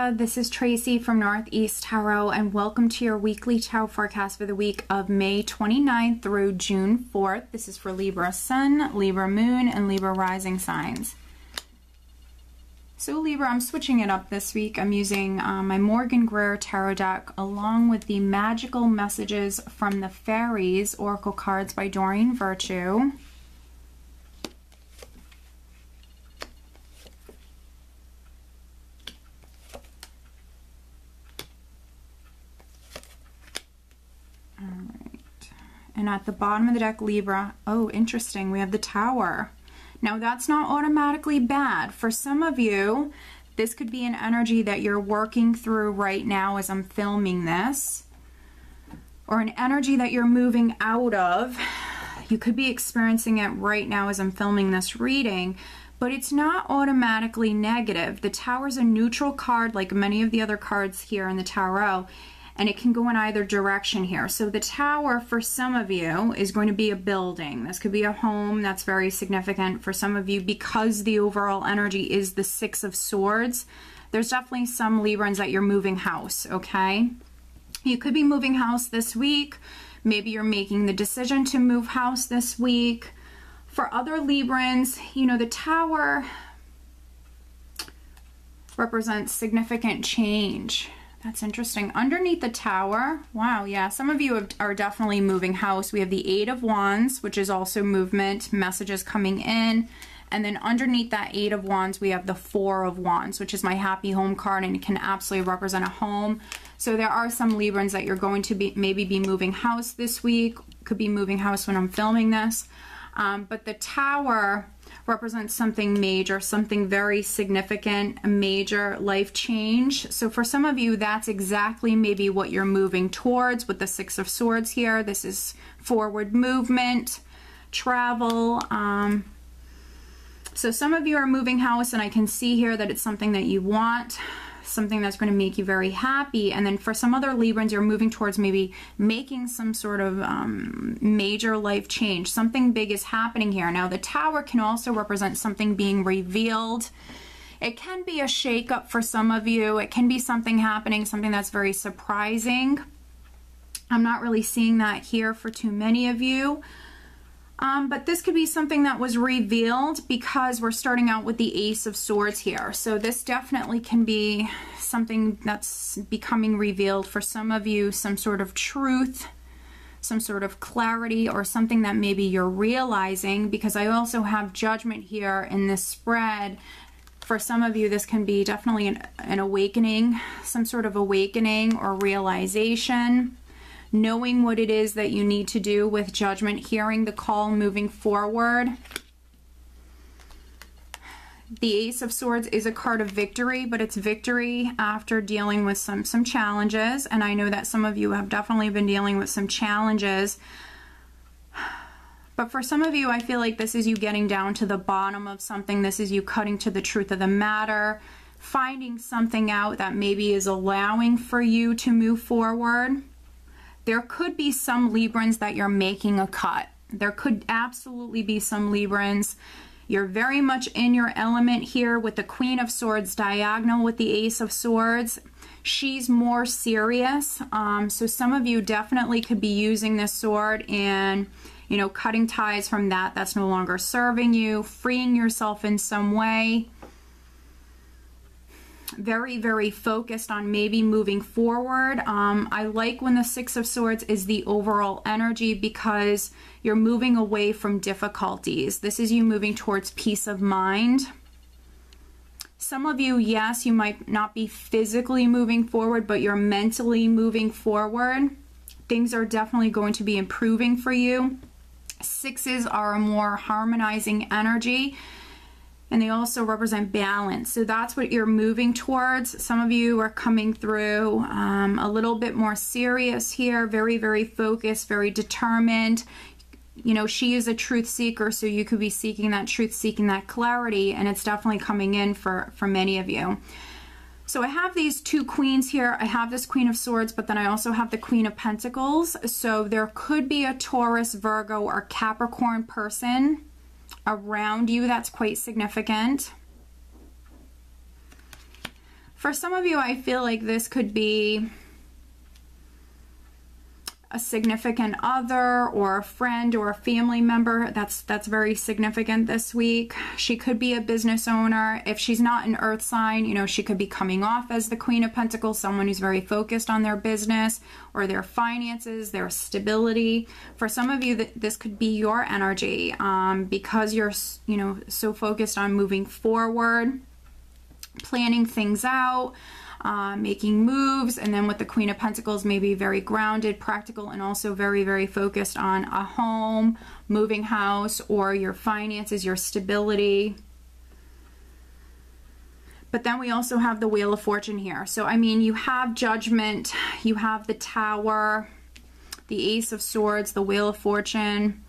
Libra, this is Tracy from Northeast Tarot, and welcome to your weekly tarot forecast for the week of May 29th through June 4th. This is for Libra Sun, Libra Moon, and Libra Rising signs. So Libra, I'm switching it up this week. I'm using my Morgan Greer Tarot deck along with the Magical Messages from the Fairies Oracle cards by Doreen Virtue. And at the bottom of the deck, Libra, oh, interesting, we have the Tower. Now, that's not automatically bad. For some of you, this could be an energy that you're working through right now as I'm filming this, or an energy that you're moving out of. You could be experiencing it right now as I'm filming this reading, but it's not automatically negative. The Tower's a neutral card like many of the other cards here in the Tarot, and it can go in either direction here. So the Tower for some of you is going to be a building. This could be a home. That's very significant for some of you because the overall energy is the Six of Swords. There's definitely some Librans that you're moving house, okay? You could be moving house this week. Maybe you're making the decision to move house this week. For other Librans, you know, the Tower represents significant change. That's interesting. Underneath the Tower, wow, yeah, some of you are definitely moving house. We have the Eight of Wands, which is also movement, messages coming in. And then underneath that Eight of Wands, we have the Four of Wands, which is my Happy Home card, and it can absolutely represent a home. So there are some Librans that you're going to maybe be moving house this week. Could be moving house when I'm filming this. But the Tower represents something major, something very significant, a major life change. So for some of you, that's exactly maybe what you're moving towards with the Six of Swords here. This is forward movement, travel. So some of you are moving house, and I can see here that it's something that you want, something that's going to make you very happy. And then for some other Librans, you're moving towards maybe making some sort of major life change. Something big is happening here. Now, the Tower can also represent something being revealed. It can be a shakeup for some of you. It can be something happening, something that's very surprising. I'm not really seeing that here for too many of you. But this could be something that was revealed because we're starting out with the Ace of Swords here. So this definitely can be something that's becoming revealed for some of you, some sort of truth, some sort of clarity, or something that maybe you're realizing, because I also have Judgment here in this spread. For some of you, this can be definitely an awakening, some sort of awakening or realization. Knowing what it is that you need to do with Judgment, hearing the call, moving forward. The Ace of Swords is a card of victory, but it's victory after dealing with some challenges. And I know that some of you have definitely been dealing with some challenges. But for some of you, I feel like this is you getting down to the bottom of something. This is you cutting to the truth of the matter, finding something out that maybe is allowing for you to move forward. There could be some Librans that you're making a cut. There could absolutely be some Librans. You're very much in your element here with the Queen of Swords diagonal with the Ace of Swords. She's more serious. So some of you definitely could be using this sword and, you know, cutting ties from that. That's no longer serving you, freeing yourself in some way. Very, very focused on maybe moving forward. I like when the Six of Swords is the overall energy because you're moving away from difficulties. This is you moving towards peace of mind. Some of you, yes, you might not be physically moving forward, but you're mentally moving forward. Things are definitely going to be improving for you. Sixes are a more harmonizing energy, and they also represent balance. So that's what you're moving towards. Some of you are coming through a little bit more serious here, very, very focused, very determined. You know, she is a truth seeker, so you could be seeking that truth, seeking that clarity, and it's definitely coming in for many of you. So I have these two queens here. I have this Queen of Swords, but then I also have the Queen of Pentacles. So there could be a Taurus, Virgo, or Capricorn person around you that's quite significant. For some of you, I feel like this could be a significant other or a friend or a family member that's very significant this week. She could be a business owner. If she's not an earth sign, you know, she could be coming off as the Queen of Pentacles, someone who's very focused on their business or their finances, their stability. For some of you, this could be your energy because you're, you know, so focused on moving forward, planning things out, making moves, and then with the Queen of Pentacles, maybe very grounded, practical, and also very, very focused on a home, moving house, or your finances, your stability. But then we also have the Wheel of Fortune here. So, I mean, you have Judgment, you have the Tower, the Ace of Swords, the Wheel of Fortune.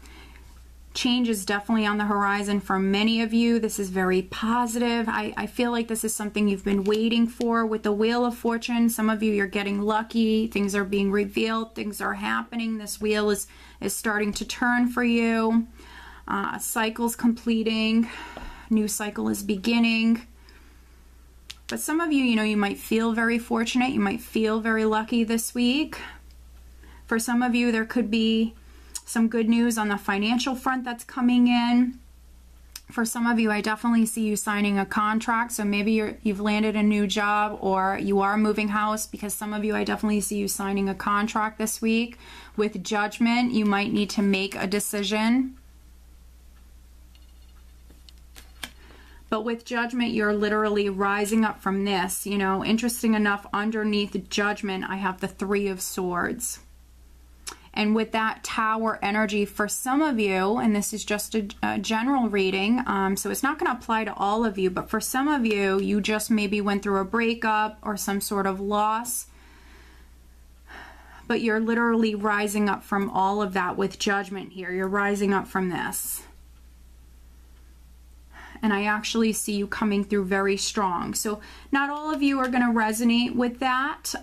Change is definitely on the horizon for many of you. This is very positive. I feel like this is something you've been waiting for with the Wheel of Fortune. Some of you, you're getting lucky. Things are being revealed. Things are happening. This wheel is starting to turn for you. A cycle's completing. New cycle is beginning. But some of you, you know, you might feel very fortunate. You might feel very lucky this week. For some of you, there could be some good news on the financial front that's coming in. For some of you, I definitely see you signing a contract. So maybe you've landed a new job or you are moving house, because some of you, I definitely see you signing a contract this week. With Judgment, you might need to make a decision. But with Judgment, you're literally rising up from this. You know, interesting enough, underneath Judgment, I have the Three of Swords. And with that Tower energy, for some of you, and this is just a general reading, so it's not going to apply to all of you, but for some of you, you just maybe went through a breakup or some sort of loss, but you're literally rising up from all of that with Judgment here. You're rising up from this. And I actually see you coming through very strong. So not all of you are going to resonate with that.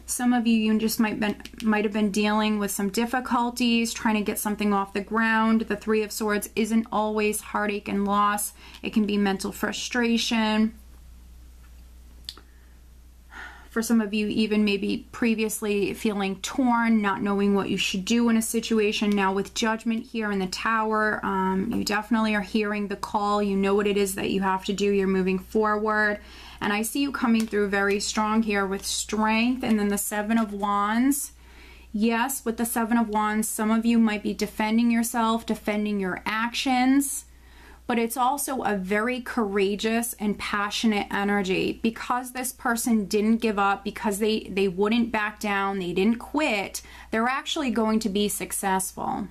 Some of you just might have been dealing with some difficulties, trying to get something off the ground. The Three of Swords isn't always heartache and loss. It can be mental frustration. For some of you, even maybe previously feeling torn, not knowing what you should do in a situation. Now with Judgment here in the Tower, you definitely are hearing the call. You know what it is that you have to do. You're moving forward. And I see you coming through very strong here with Strength, and then the Seven of Wands. Yes, with the Seven of Wands, some of you might be defending yourself, defending your actions, but it's also a very courageous and passionate energy. Because this person didn't give up, because they wouldn't back down, they didn't quit, they're actually going to be successful.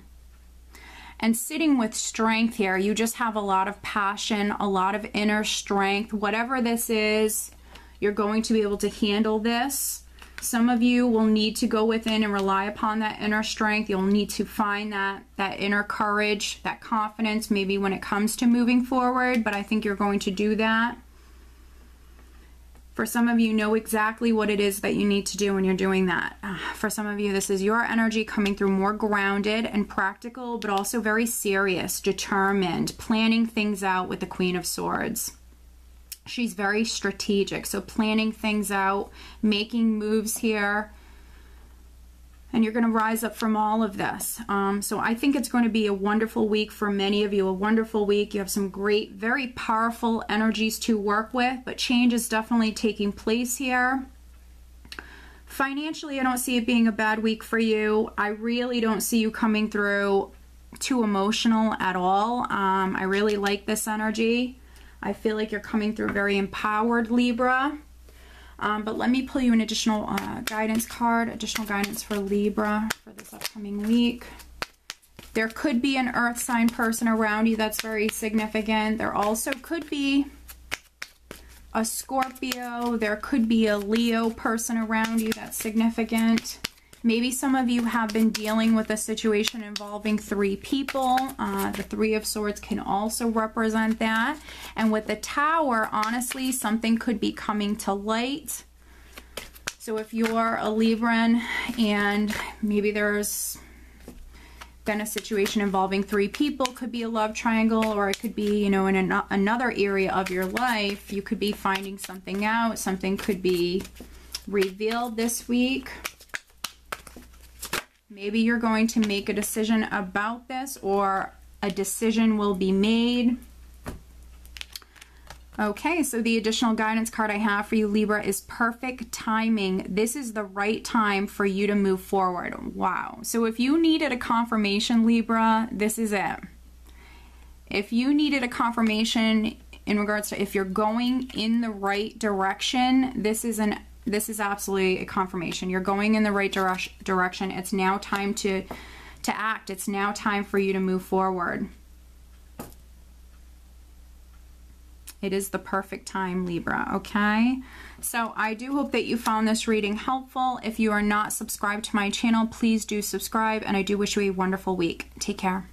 And sitting with Strength here, you just have a lot of passion, a lot of inner strength. Whatever this is, you're going to be able to handle this. Some of you will need to go within and rely upon that inner strength. You'll need to find that inner courage, that confidence, maybe when it comes to moving forward, but I think you're going to do that. For some of you, know exactly what it is that you need to do when you're doing that. For some of you, this is your energy coming through more grounded and practical, but also very serious, determined, planning things out with the Queen of Swords. She's very strategic, so planning things out, making moves here. And you're going to rise up from all of this. So I think it's going to be a wonderful week for many of you, a wonderful week. You have some great, very powerful energies to work with, but change is definitely taking place here. Financially, I don't see it being a bad week for you. I really don't see you coming through too emotional at all. I really like this energy. I feel like you're coming through very empowered, Libra. But let me pull you an additional guidance card, additional guidance for Libra for this upcoming week. There could be an earth sign person around you that's very significant. There also could be a Scorpio. There could be a Leo person around you that's significant. Maybe some of you have been dealing with a situation involving 3 people. The Three of Swords can also represent that. And with the Tower, honestly, something could be coming to light. So if you're a Libran and maybe there's been a situation involving 3 people, could be a love triangle, or it could be, you know, in another area of your life. You could be finding something out. Something could be revealed this week. Maybe you're going to make a decision about this, or a decision will be made. Okay, so the additional guidance card I have for you, Libra, is perfect timing. This is the right time for you to move forward. Wow. So if you needed a confirmation, Libra, this is it. If you needed a confirmation in regards to if you're going in the right direction, this is absolutely a confirmation. You're going in the right direction. It's now time to act. It's now time for you to move forward. It is the perfect time, Libra, okay? So I do hope that you found this reading helpful. If you are not subscribed to my channel, please do subscribe, and I do wish you a wonderful week. Take care.